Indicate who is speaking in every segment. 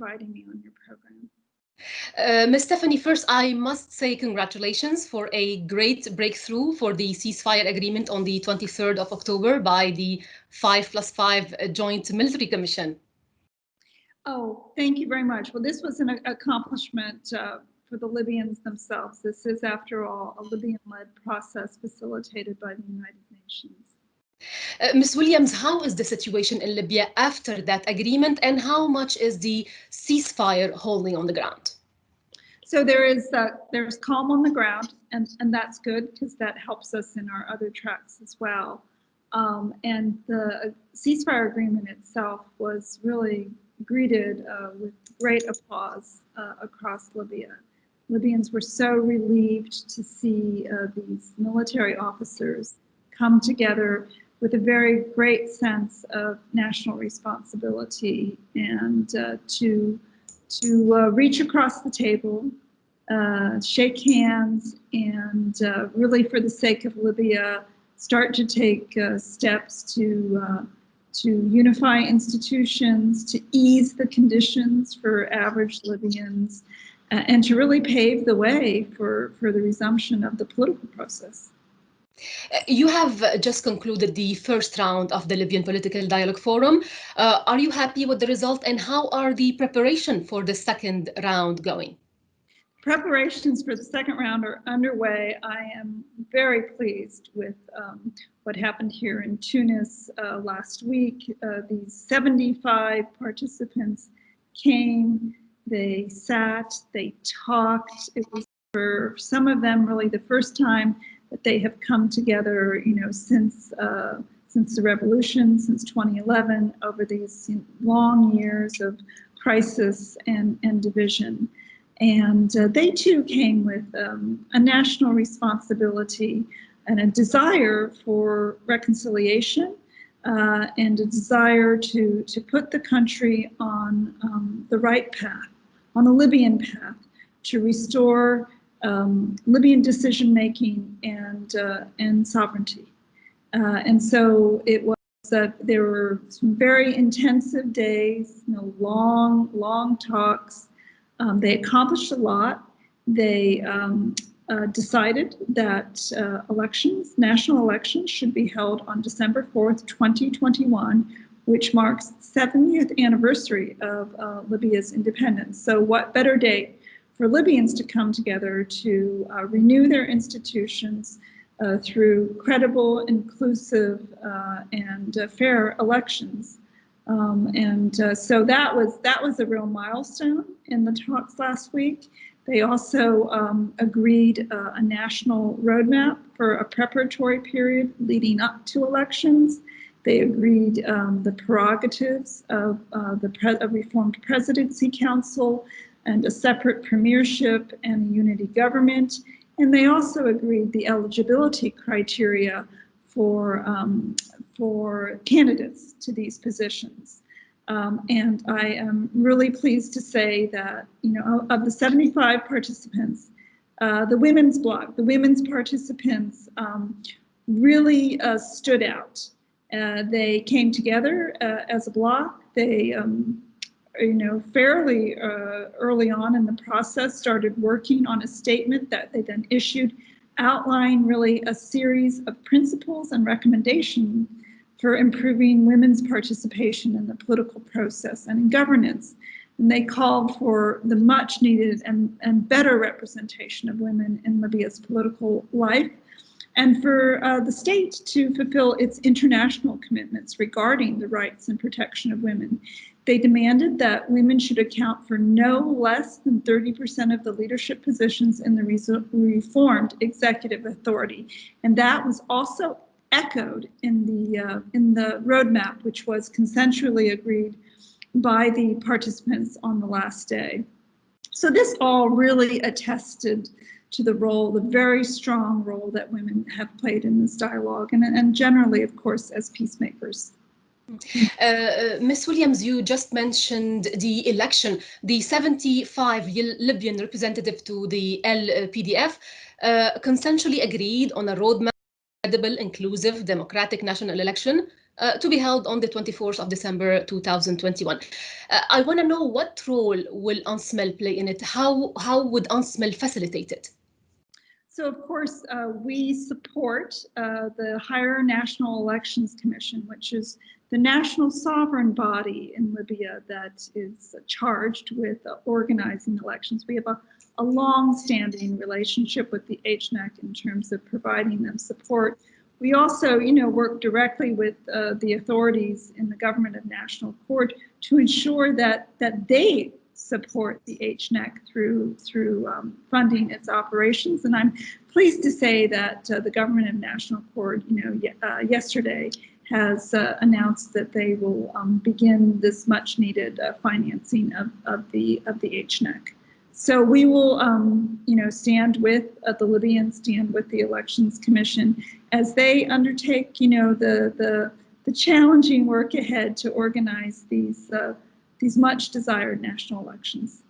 Speaker 1: inviting me on your program.
Speaker 2: Ms. Stephanie, first, I must say congratulations for a great breakthrough for the ceasefire agreement on the 23rd of October by the 5+5 Joint Military Commission.
Speaker 1: Oh, thank you very much. Well, this was an accomplishment for the Libyans themselves. This is, after all, a Libyan-led process facilitated by the United Nations.
Speaker 2: Ms. Williams, how is the situation in Libya after that agreement, and how much is the ceasefire holding on the ground?
Speaker 1: So there's calm on the ground, and that's good because that helps us in our other tracks as well. And the ceasefire agreement itself was really greeted with great applause across Libya. Libyans were so relieved to see these military officers come together with a very great sense of national responsibility and to reach across the table, shake hands, and really, for the sake of Libya, start to take steps to unify institutions, to ease the conditions for average Libyans, and to really pave the way for the resumption of the political process.
Speaker 2: You have just concluded the first round of the Libyan Political Dialogue Forum. Are you happy with the result, and how are the preparation for the second round going?
Speaker 1: Preparations for the second round are underway. I am very pleased with what happened here in Tunis last week. These 75 participants came, they sat, they talked. It was, for some of them, really the first time that they have come together, since the revolution, since 2011, over these long years of crisis and division. And they too came with a national responsibility and a desire for reconciliation and a desire to put the country on the right path, on a Libyan path, to restore Libyan decision-making and sovereignty. And so it was there were some very intensive days, long talks. They accomplished a lot. They decided that national elections should be held on December 4th, 2021, which marks the 70th anniversary of Libya's independence. So what better day for Libyans to come together to renew their institutions through credible, inclusive, and fair elections. So that was a real milestone in the talks last week. They also agreed a national roadmap for a preparatory period leading up to elections. They agreed the prerogatives of a reformed presidency council and a separate premiership and a unity government. And they also agreed the eligibility criteria for candidates to these positions. And I am really pleased to say that, of the 75 participants, the women's bloc, the women's participants really stood out. They came together as a bloc. They, fairly early on in the process, started working on a statement that they then issued, outlining really a series of principles and recommendations for improving women's participation in the political process and in governance. And they called for the much needed and better representation of women in Libya's political life, and for the state to fulfill its international commitments regarding the rights and protection of women. They demanded that women should account for no less than 30% of the leadership positions in the reformed executive authority. And that was also echoed in the roadmap, which was consensually agreed by the participants on the last day. So this all really attested to the very strong role that women have played in this dialogue, and generally, of course, as peacemakers.
Speaker 2: Ms. Williams, you just mentioned the election. The 75 Libyan representative to the LPDF consensually agreed on a roadmap for a credible, inclusive, democratic national election to be held on the 24th of December 2021. I want to know what role will UNSMEL play in it? How would UNSMEL facilitate it?
Speaker 1: So, of course, we support the Higher National Elections Commission, which is the national sovereign body in Libya that is charged with organizing elections. We have a long-standing relationship with the HNEC in terms of providing them support. We also, work directly with the authorities in the Government of National Accord to ensure that they support the HNEC through funding its operations. And I'm pleased to say that the Government of National Accord, yesterday has announced that they will begin this much-needed financing of the HNEC. So we will, stand with the Libyans, stand with the Elections Commission as they undertake, the challenging work ahead to organize these much desired national elections.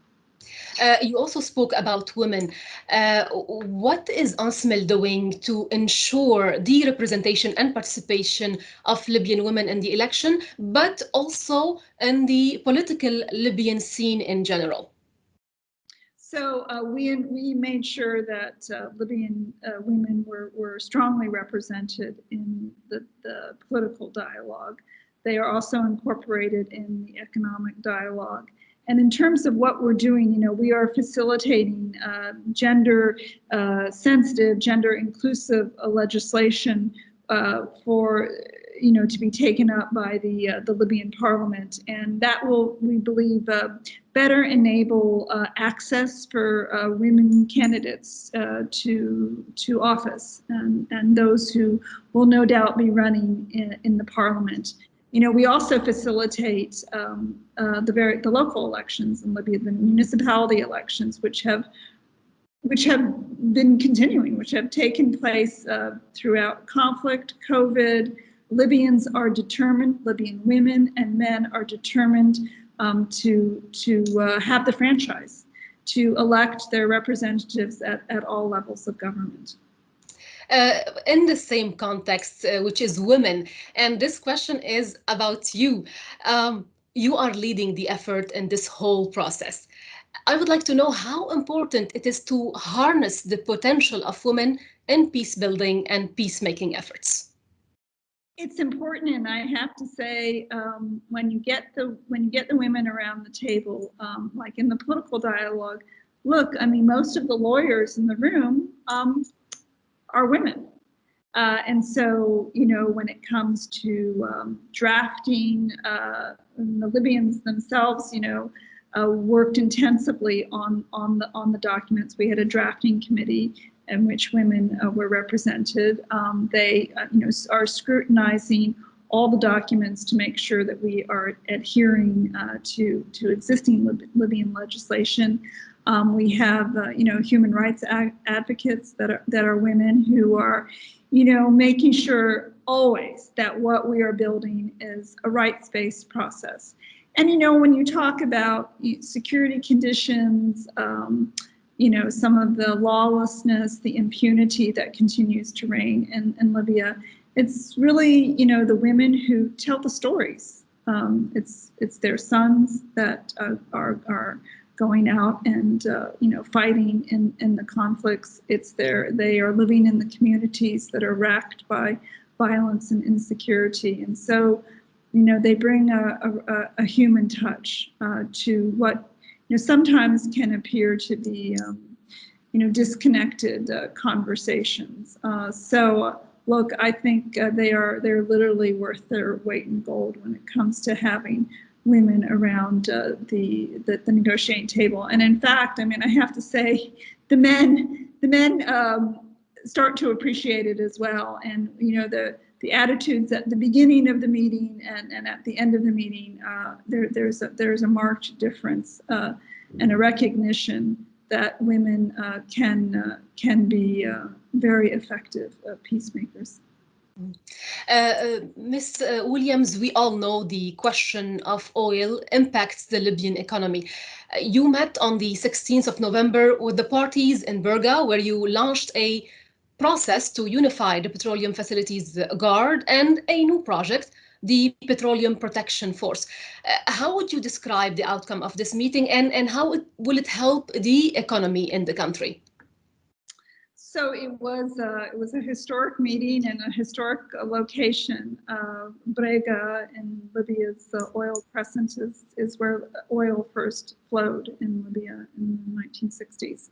Speaker 2: You also spoke about women. What is UNSMEL doing to ensure the representation and participation of Libyan women in the election, but also in the political Libyan scene in general?
Speaker 1: So we made sure that Libyan women were strongly represented in the political dialogue. They are also incorporated in the economic dialogue. And in terms of what we're doing, we are facilitating gender-sensitive, gender-inclusive legislation for, to be taken up by the Libyan parliament. And that will, we believe, better enable access for women candidates to office and those who will no doubt be running in the parliament. We also facilitate the local elections in Libya, the municipality elections, which have been continuing, which have taken place throughout conflict, COVID. Libyans are determined, Libyan women and men are determined to have the franchise, to elect their representatives at all levels of government.
Speaker 2: In the same context, which is women, and this question is about you. You are leading the effort in this whole process. I would like to know how important it is to harness the potential of women in peace building and peacemaking efforts.
Speaker 1: It's important, and I have to say, when you get the women around the table, like in the political dialogue, look, I mean, most of the lawyers in the room are women. And so, when it comes to drafting, the Libyans themselves, worked intensively on the documents. We had a drafting committee in which women were represented. They, are scrutinizing all the documents to make sure that we are adhering to existing Libyan legislation. We have, human rights advocates that are women who are, making sure always that what we are building is a rights-based process. And, when you talk about security conditions, some of the lawlessness, the impunity that continues to reign in Libya, it's really, the women who tell the stories. It's their sons that are going out and fighting in the conflicts. They are living in the communities that are racked by violence and insecurity, and so they bring a human touch to what sometimes can appear to be disconnected conversations. So look, I think they're literally worth their weight in gold when it comes to having women around the negotiating table. And in fact, I mean, I have to say, the men start to appreciate it as well. And the attitudes at the beginning of the meeting and at the end of the meeting, there's a marked difference and a recognition that women can be very effective peacemakers.
Speaker 2: Ms. Williams, we all know the question of oil impacts the Libyan economy. You met on the 16th of November with the parties in Berga, where you launched a process to unify the Petroleum Facilities Guard and a new project the Petroleum Protection Force. How would you describe the outcome of this meeting, and how will it help the economy in the country?
Speaker 1: So it was a historic meeting in a historic location. Brega in Libya's oil crescent is where oil first flowed in Libya in the 1960s.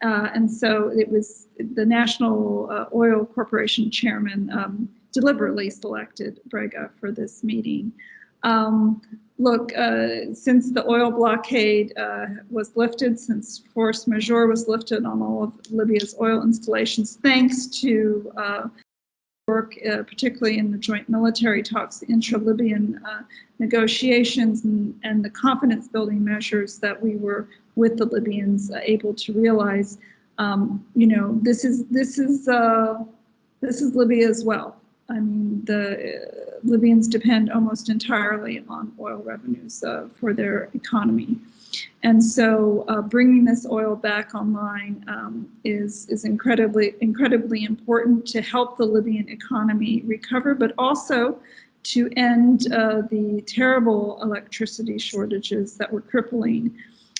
Speaker 1: And so it was the National Oil Corporation chairman deliberately selected Brega for this meeting. Look, since the oil blockade was lifted, since force majeure was lifted on all of Libya's oil installations, thanks to work, particularly in the joint military talks, intra-Libyan negotiations, and the confidence-building measures that we were with the Libyans able to realize, you know, this is Libya as well. I mean, the Libyans depend almost entirely on oil revenues for their economy. And so bringing this oil back online is incredibly important to help the Libyan economy recover, but also to end the terrible electricity shortages that were crippling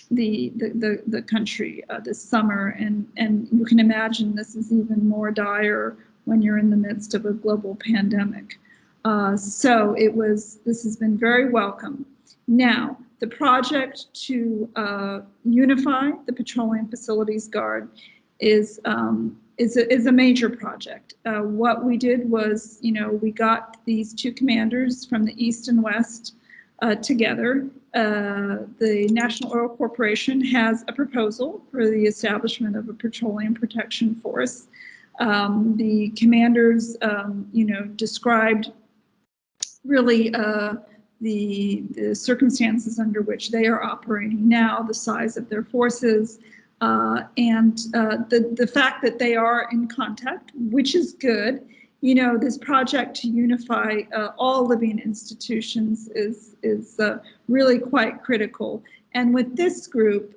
Speaker 1: the country this summer. And you can imagine this is even more dire when you're in the midst of a global pandemic. So this has been very welcome. Now, the project to unify the Petroleum Facilities Guard is a major project. What we did was, you know, we got these two commanders from the East and West together. The National Oil Corporation has a proposal for the establishment of a petroleum protection force. The commanders, you know, described really the circumstances under which they are operating now, the size of their forces, and the fact that they are in contact, which is good. You know, this project to unify all Libyan institutions is really quite critical. And with this group,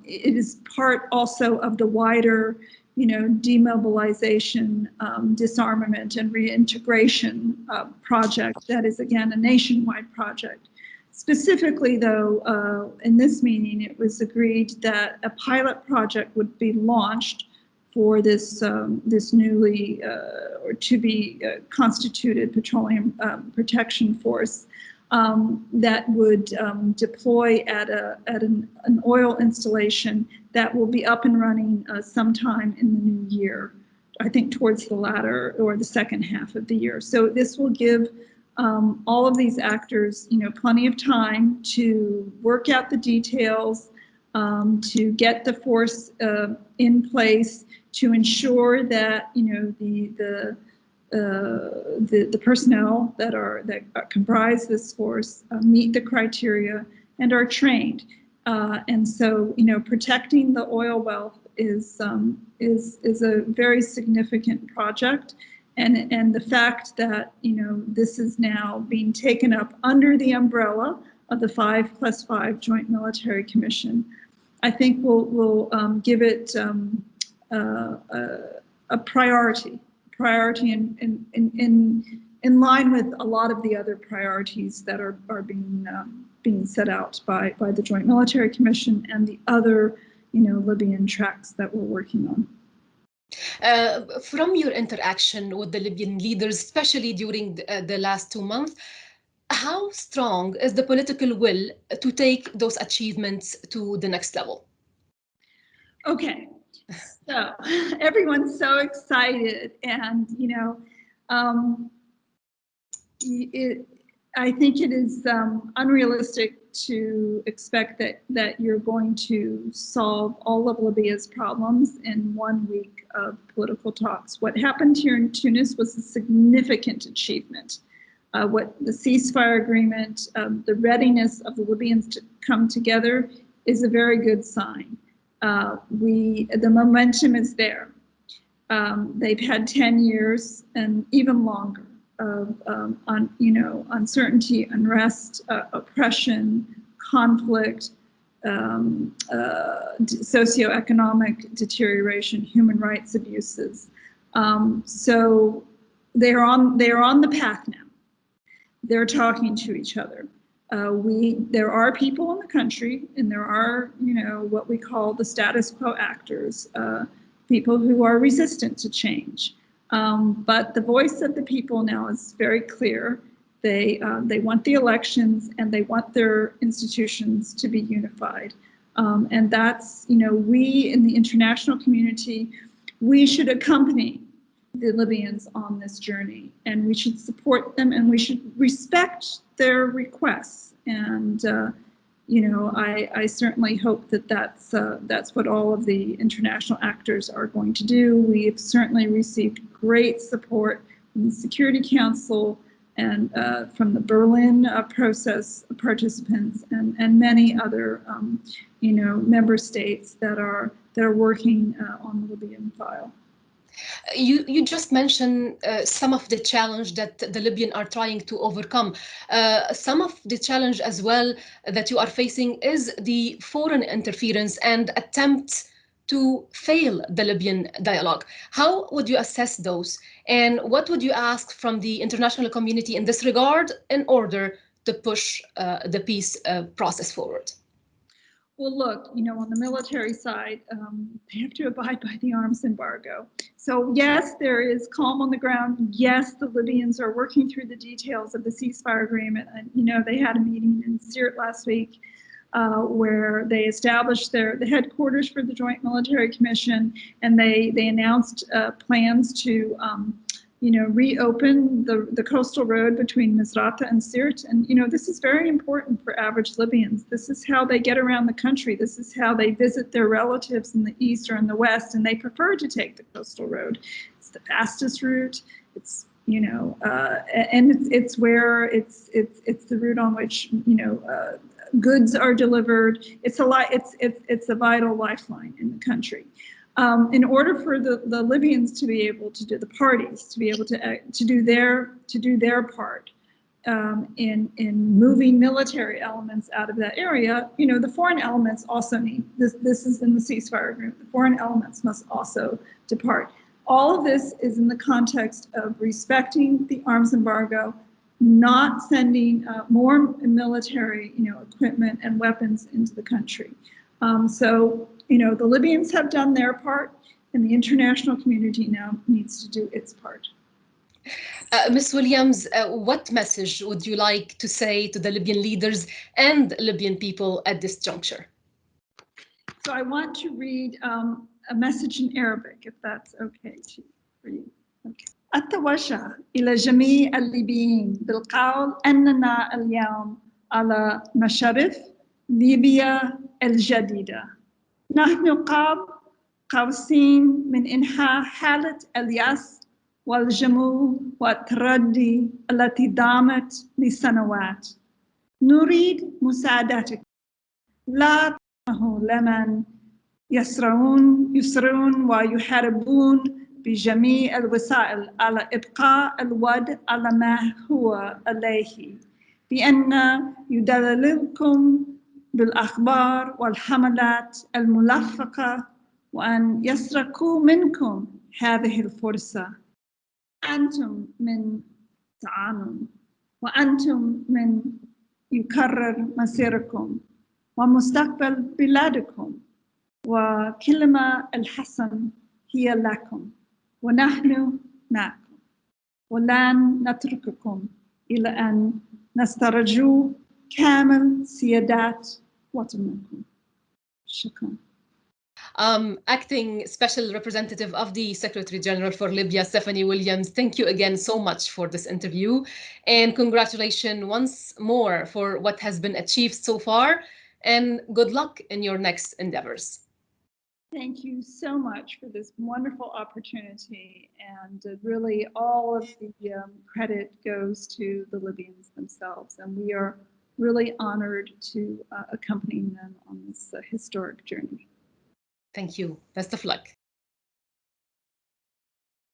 Speaker 1: it is part also of the wider, you know, demobilization, disarmament, and reintegration project that is, again, a nationwide project. Specifically, though, in this meeting, it was agreed that a pilot project would be launched for this newly or to be constituted Petroleum Protection Force that would deploy at an oil installation that will be up and running sometime in the new year, I think towards the latter or the second half of the year. So this will give all of these actors, you know, plenty of time to work out the details, to get the force in place, to ensure that, you know, the personnel that comprise this force meet the criteria and are trained. And so, you know, protecting the oil wealth is a very significant project. And the fact that, you know, this is now being taken up under the umbrella of the 5+5 Joint Military Commission, I think will give it a priority in line with a lot of the other priorities that are being set out by the Joint Military Commission and the other, you know, Libyan tracks that we're working on.
Speaker 2: From your interaction with the Libyan leaders, especially during the last 2 months, how strong is the political will to take those achievements to the next level?
Speaker 1: Okay, so everyone's so excited, and you know, I think it is unrealistic to expect that you're going to solve all of Libya's problems in 1 week of political talks. What happened here in Tunis was a significant achievement. What the ceasefire agreement, the readiness of the Libyans to come together is a very good sign. The momentum is there. They've had 10 years and even longer of uncertainty, unrest, oppression, conflict, socioeconomic deterioration, human rights abuses. So they're on the path now. they're talking to each other. There are people in the country, and there are, what we call the status quo actors, people who are resistant to change. But the voice of the people now is very clear. They want the elections, and they want their institutions to be unified. And that's, we in the international community, we should accompany the Libyans on this journey, and we should support them, and we should respect their requests. And I certainly hope that that's what all of the international actors are going to do. We have certainly received great support from the Security Council and from the Berlin process participants, and many other member states that are working on the Libyan file.
Speaker 2: You just mentioned some of the challenge that the Libyan are trying to overcome. Some of the challenge as well that you are facing is the foreign interference and attempts to fail the Libyan dialogue. How would you assess those? And what would you ask from the international community in this regard in order to push the peace process forward?
Speaker 1: Well, look, on the military side, they have to abide by the arms embargo. So yes, there is calm on the ground. Yes, the Libyans are working through the details of the ceasefire agreement. And, they had a meeting in Sirte last week where they established the headquarters for the Joint Military Commission, and they announced plans to reopen the coastal road between Misrata and Sirte. And, this is very important for average Libyans. This is how they get around the country. This is how they visit their relatives in the east or in the west, and they prefer to take the coastal road. It's the fastest route. It's, and it's where it's the route on which, goods are delivered. It's a vital lifeline in the country. In order for the Libyans to be able to do, the parties to be able to do their part in moving military elements out of that area, the foreign elements also need this. This is in the ceasefire agreement. The foreign elements must also depart. All of this is in the context of respecting the arms embargo, not sending more military, equipment and weapons into the country. So, the Libyans have done their part, and the international community now needs to do its part.
Speaker 2: Ms. Williams, what message would you like to say to the Libyan leaders and Libyan people at this juncture?
Speaker 1: So I want to read a message in Arabic, if that's okay for you. Okay. أتوجه إلى جميع الليبيين بالقول أننا اليوم على مشارف ليبيا الجديدة. نحن قاب قوسين من إنهاء حالة اليأس والجمود والتردي التي دامت لسنوات. نريد مساعدتكم. لا تسمحوا لمن يسرون ويحاربون بجميع الوسائل على إبقاء الوضع على ما هو عليه، بأن يدللكم بالأخبار والحملات الملفقة، وأن يسرقوا منكم هذه الفرصة. أنتم من تعانون، وأنتم من يكرر مصيركم ومستقبل بلادكم، وكلمة الحسن هي لكم، ونحن معكم، ولن نترككم إلى أن نسترجع كامل سيادات وطنكم. شكرا.
Speaker 2: Acting Special Representative of the Secretary General for Libya, Stephanie Williams, thank you again so much for this interview, and congratulations once more for what has been achieved so far, and good luck in your next endeavors.
Speaker 1: Thank you so much for this wonderful opportunity, and really all of the credit goes to the Libyans themselves, and we are really honored to accompany them on this historic journey.
Speaker 2: Thank you. Best of luck.